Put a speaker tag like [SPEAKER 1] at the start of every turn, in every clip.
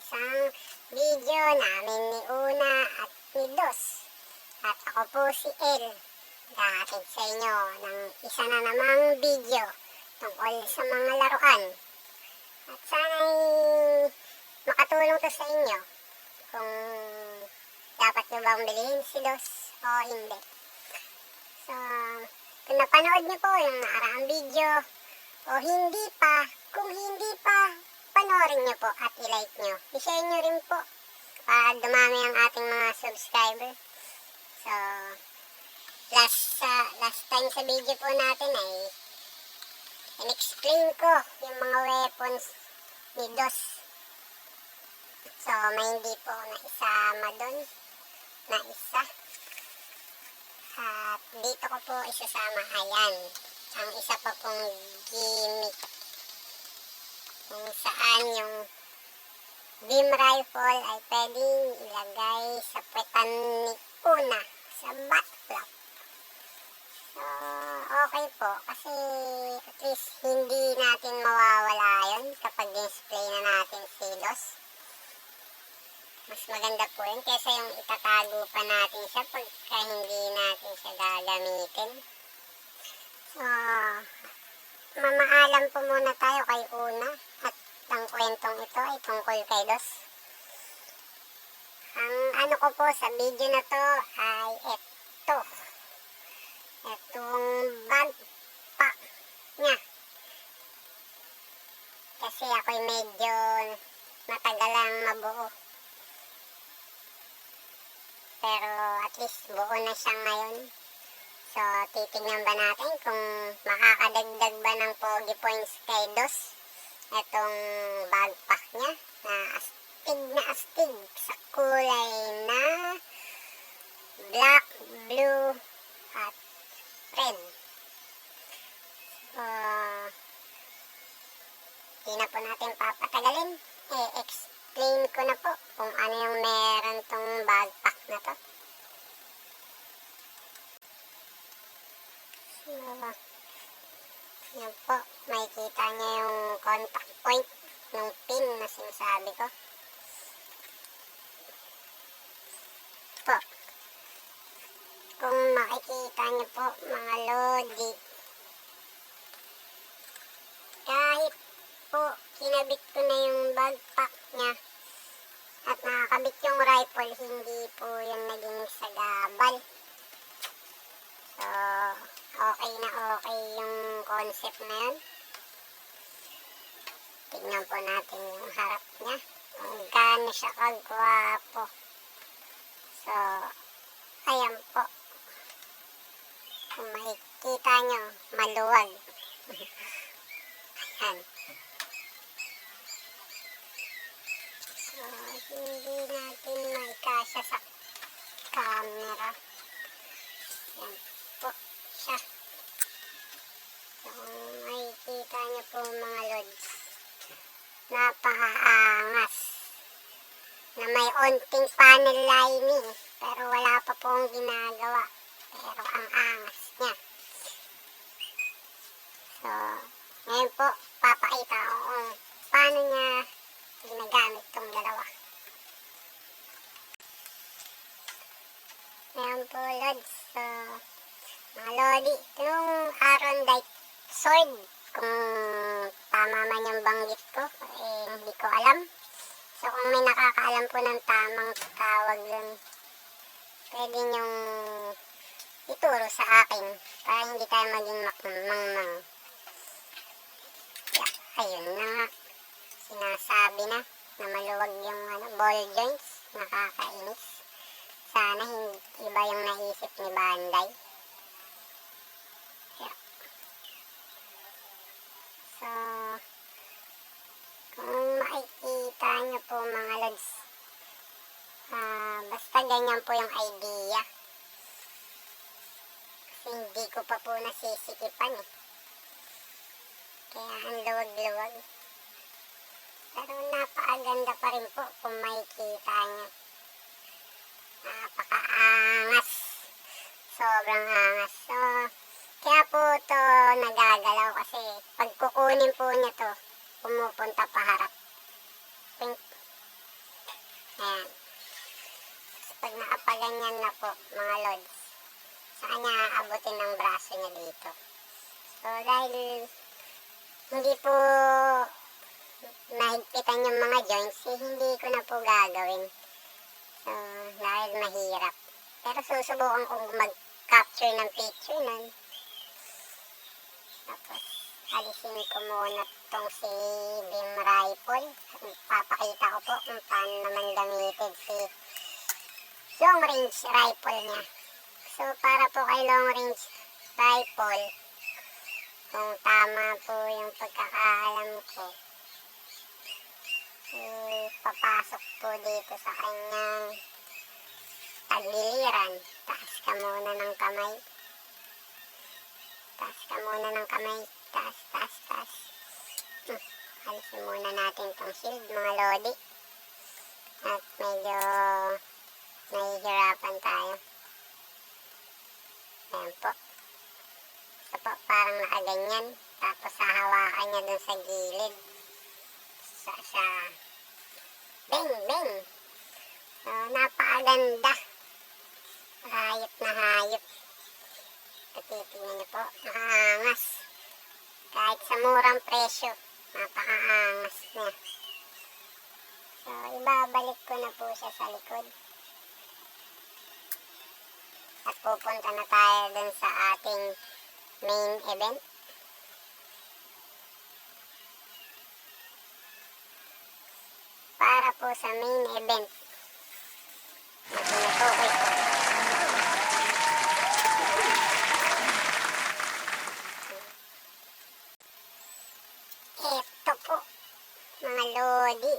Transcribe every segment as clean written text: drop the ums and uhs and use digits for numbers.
[SPEAKER 1] isang video namin ni Una at ni Dos. At ako po si El, dahatid sa inyo ng isa na namang video tungkol sa mga laruan. At sana'y makatulong to sa inyo kung dapat nyo bang bilhin si Dos o hindi. So, kung napanood nyo po yung nakaraang video o hindi pa, kung hindi pa, panoorin nyo po at i-like nyo. I-share nyo rin po para dumami ang ating mga subscriber. So, last time sa video po natin ay in-explain ko yung mga weapons ni Dos. So, may hindi po naisama doon na isa. At dito ko po isasama, ayan, ang isa pa pong gimmick kung saan yung beam rifle ay pwedeng ilagay sa puwetan ni Una sa butt flap. So, okay po kasi at least hindi natin mawawala yun kapag display na natin si Dos. Mas maganda po yun kaysa yung itatago pa natin siya pagka hindi natin siya gagamitin. So, mamaalam po muna tayo kay Una at ang kwentong ito ay tungkol kay Dos. Ang ano ko po sa video na to ay ito. Itong backpack niya. Kasi ako'y medyo matagal lang mabuo. Pero at least buo na siya ngayon. So, titignan ba natin kung makakadagdag ba ng pogi points kay Dos itong backpack niya na astig sa kulay na black, blue, at red. So, di na po natin papatagalin. Explain ko na po kung ano yung meron tong backpack na to. So, yan po, makikita niya yung contact point ng pin na sinasabi ko. Po, kung makikita niyo po mga lodi, kahit po kinabit ko na yung backpack niya at nakakabit yung rifle, hindi po yung naging sagabal. So, okay na okay yung concept na yun. Tignan po natin yung harap niya, kung gaano siya kagwapo. So, ayan po. Kung makikita nyo, maluwag. Ayan. So, hindi natin maikasya sa camera. Ayan po siya. So, kung makikita nyo po mga lods, napakaangas na may onting panel lining pero wala pa pong ginagawa, pero ang angas niya. So, ngayon po papakita ko kung paano niya ginagamit itong dalawa. Ngayon po lods, so mga lodi, itong Arondite sword, kung tama man yung banggit ko, hindi ko alam. So, kung may nakakaalam po ng tamang tawag dun, pwede nyong ituro sa akin para hindi tayo maging makmang-mang. Yeah, ayun na nga. Sinasabi na maluwag yung ball joints. Nakakainis. Sana hindi iba yung naisip ni Bandai. Yeah. So, kung makikita nyo po mga lods, basta ganyan po yung idea. Kasi hindi ko pa po nasisikipan eh. Kaya ang luwag-luwag. Pero napakaganda pa rin po kung makikita nyo. Napakaangas. Sobrang angas. So, kaya po to nagagalaw kasi pag kukunin po niya to, pumupunta pa harap. Pink. Ayan. Pag nakapaganyan na po, mga lods, sa kanya aabutin ng braso niya dito. So, dahil hindi po mahigpitan yung mga joints, hindi ko na po gagawin. So, dahil mahirap. Pero susubukan kong mag-capture ng picture nun. Tapos, alisin ko muna itong si beam rifle. At papakita ko po kung paano naman gamitin si long range rifle niya. So, para po kay long range rifle, kung tama po yung pagkakaalam ko, papasok po dito sa kanyang tagiliran. Taas ka muna ng kamay. Taas ka muna ng kamay. Taas, taas, taas. Alisin muna natin itong shield, mga lodi. At medyo nahihirapan tayo. Ayan po. So po, parang nakaganyan. Tapos hahawakan niya dun sa gilid. Sa bang, bang. So, napakaganda. Hayop na hayop. Titignan niyo po, nakaangas. Kahit sa murang presyo, napakaangas niya. So, ibabalik ko na po siya sa likod. At pupunta na tayo dun sa ating main event. Para po sa main event, natutukoy ko. Eto po, mga lodi.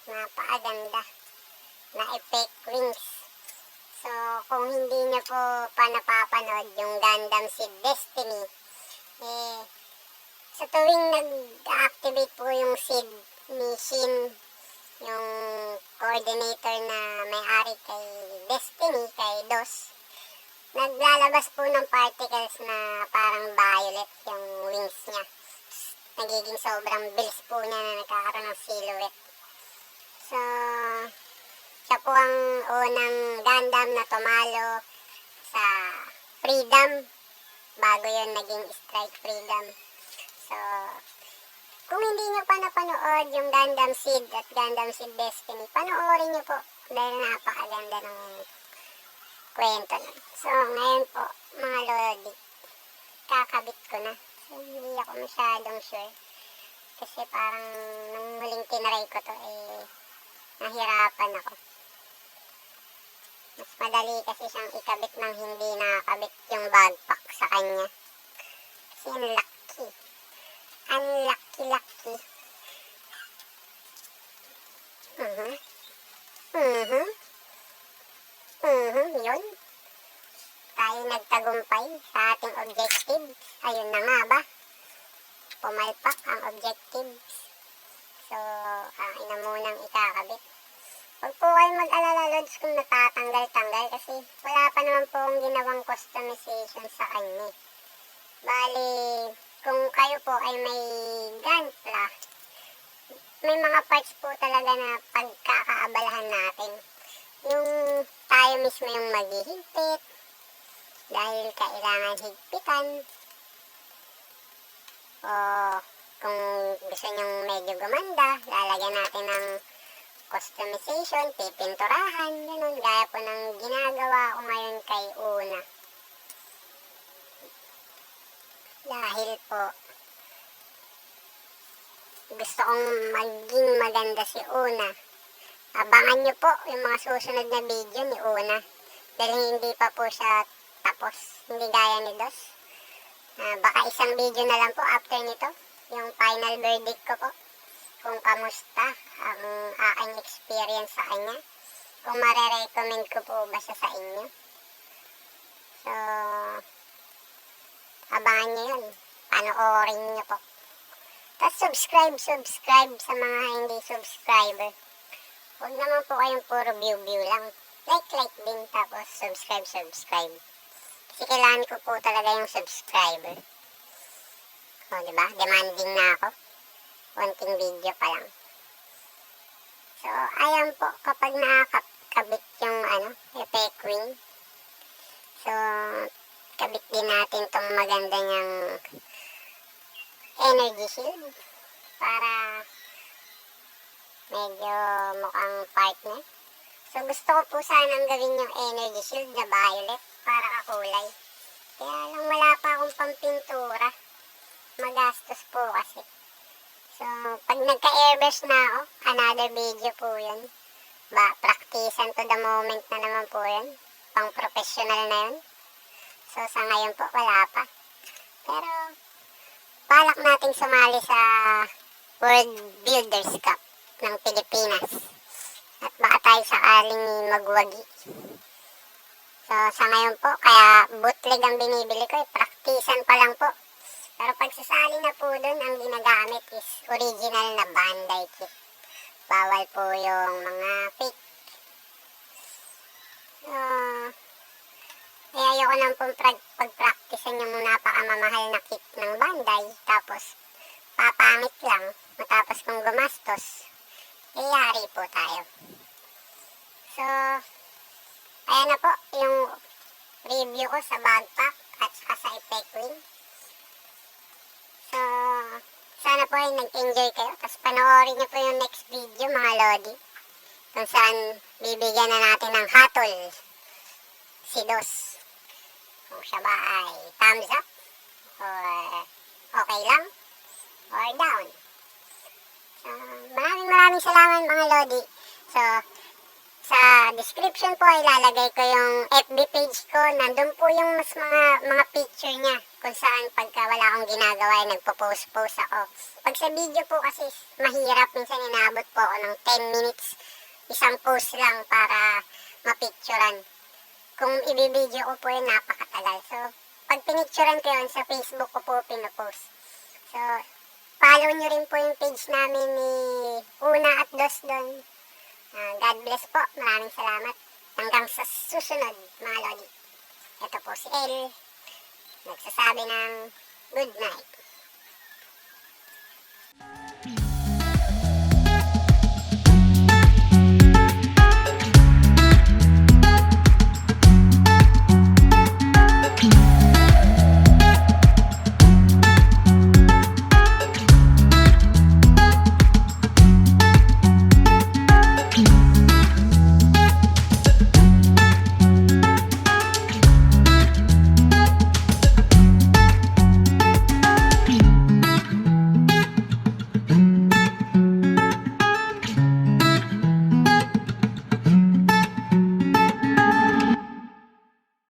[SPEAKER 1] Napakaganda na effect wings. So, kung hindi niyo po pa napapanood yung Gundam Seed Destiny, sa tuwing nag-activate po yung seed mission, yung coordinator na may-ari kay Destiny, kay DOS, naglalabas po ng particles na parang violet yung wings niya. Nagiging sobrang bilis po niya na nagkakaroon ng silhouette. So, siya po ang unang Gundam na tumalo sa Freedom bago yun naging Strike Freedom. So, kung hindi nyo pa napanood yung Gundam Seed at Gundam Seed Destiny, panoorin nyo po dahil napakaganda ng kwento na. So, ngayon po, mga lodi, kakabit ko na. So, hindi ako masyadong sure. Kasi parang nung huling tinry ko to, nahirapan ako. Mas madali kasi siyang ikabit nang hindi nakakabit yung backpack sa kanya. Kasi ang laki. Ang laki-laki. Yun. Tayo nagtagumpay sa ating objective. Ayun na nga ba? Pumalpak ang objectives. So, akin na munang ikakabit. Huwag po kayo mag-alala, lods, kung natatanggal-tanggal kasi wala pa naman po akong ginawang customization sa kanya. Bali, kung kayo po ay may Gunpla, may mga parts po talaga na pagkakaabalahan natin. Yung tayo mismo yung maghihigpit dahil kailangan higpitan. O kung gusto nyong medyo gumanda, lalagyan natin ng customization, pipinturahan, ganun, gaya po ng ginagawa ko ngayon kay Una. Dahil po, gusto kong maging maganda si Una. Abangan nyo po yung mga susunod na video ni Una. Dahil hindi pa po siya tapos, hindi gaya ni Dos. Baka isang video na lang po after nito, yung final verdict ko po. Kung kamusta ang aking experience sa kanya. Kung marerecommend ko po ba siya sa inyo. So, abangan nyo yun. Panoorin nyo po. Tapos subscribe sa mga hindi subscriber. Huwag naman po kayong puro view lang. Like din, tapos subscribe. Kasi kailangan ko po talaga yung subscriber. O, diba? Demanding na ako. Konting video pa lang. So, ayan po, kapag nakakabit yung effect wing. So, kabit din natin tong maganda niyang energy shield para medyo mukhang partner. So, gusto ko po sanang gawin yung energy shield na violet para kakulay. Kaya lang wala pa akong pampintura. Magastos po kasi. So, pag nagka-airbrush na ako, another video po yun. Practicean to the moment na naman po yun. Pang professional na yun. So, sa ngayon po, wala pa. Pero, balak nating sumali sa World Builders Cup ng Pilipinas. At baka tayo sakaling magwagi. So, sa ngayon po, kaya bootleg ang binibili ko. Practicean pa lang po. Pero pag sasali na po dun, ang ginagamit is original na Bandai kit. Bawal po yung mga fake. Kaya ayoko nang pong pag-practicean yung napakamamahal na kit ng Bandai. Tapos, papangit lang. Matapos kung gumastos, yari po tayo. So, ayan na po yung review ko sa backpack at saka sa effect wing. So, sana po ay nag-enjoy kayo. Tapos panoorin nyo po yung next video mga lodi. Kung saan bibigyan na natin ng hatol si Dos. Kung siya ba ay thumbs up or okay lang or down. So, maraming salamat mga lodi. So, sa description po ay lalagay ko yung FB page ko. Nandun po yung mas mga picture niya. Kung saan pagka wala akong ginagawa ay nagpo-post ako. Pag sa video po kasi mahirap. Minsan inaabot po ako ng 10 minutes. Isang post lang para mapicturan. Kung ibibideo ko po yun napakatagal. So, pag pinicturan ko yun sa Facebook ko po pinopost. So, follow nyo rin po yung page namin ni Una at Dos doon. God bless po. Maraming salamat. Hanggang sa susunod, mga lodi. Ito po si El. Nagsasabi ng good night.